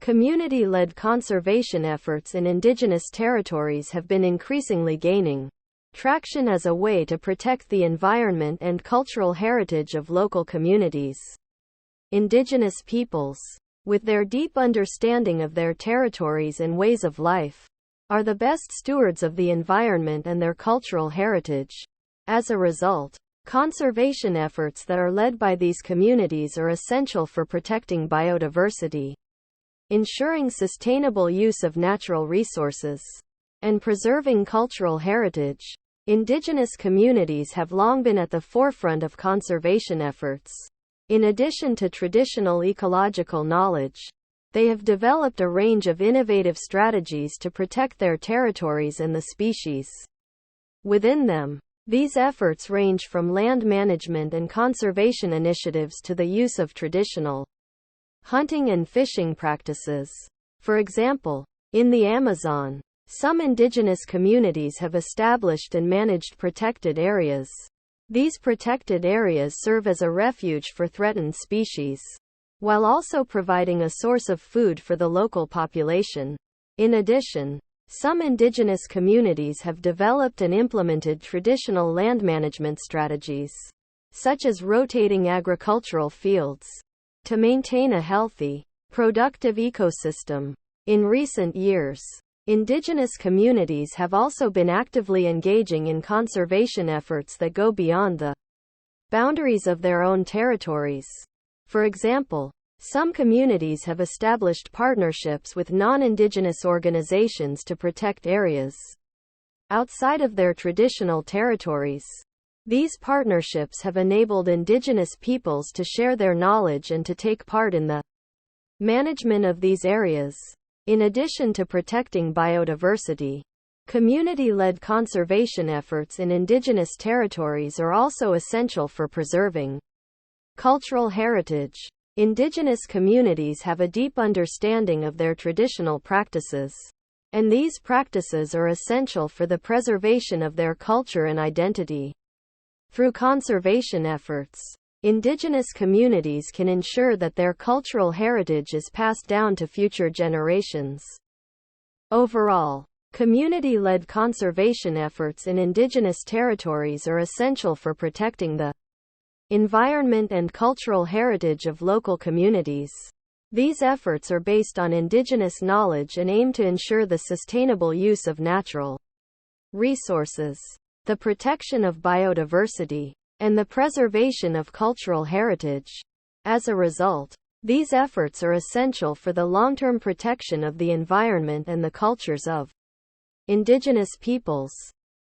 Community-led conservation efforts in indigenous territories have been increasingly gaining traction as a way to protect the environment and cultural heritage of local communities. Indigenous peoples, with their deep understanding of their territories and ways of life, are the best stewards of the environment and their cultural heritage. As a result, conservation efforts that are led by these communities are essential for protecting biodiversity, ensuring sustainable use of natural resources, and preserving cultural heritage. Indigenous communities have long been at the forefront of conservation efforts. In addition to traditional ecological knowledge, they have developed a range of innovative strategies to protect their territories and the species within them. These efforts range from land management and conservation initiatives to the use of traditional hunting and fishing practices. For example, in the Amazon, some indigenous communities have established and managed protected areas. These protected areas serve as a refuge for threatened species, while also providing a source of food for the local population. In addition, some indigenous communities have developed and implemented traditional land management strategies, such as rotating agricultural fields, to maintain a healthy, productive ecosystem. In recent years, indigenous communities have also been actively engaging in conservation efforts that go beyond the boundaries of their own territories. For example, some communities have established partnerships with non-indigenous organizations to protect areas outside of their traditional territories. These partnerships have enabled indigenous peoples to share their knowledge and to take part in the management of these areas. In addition to protecting biodiversity, community-led conservation efforts in indigenous territories are also essential for preserving cultural heritage. Indigenous communities have a deep understanding of their traditional practices, and these practices are essential for the preservation of their culture and identity. Through conservation efforts, indigenous communities can ensure that their cultural heritage is passed down to future generations. Overall, community-led conservation efforts in indigenous territories are essential for protecting the environment and cultural heritage of local communities. These efforts are based on indigenous knowledge and aim to ensure the sustainable use of natural resources, the protection of biodiversity, and the preservation of cultural heritage. As a result, these efforts are essential for the long-term protection of the environment and the cultures of indigenous peoples.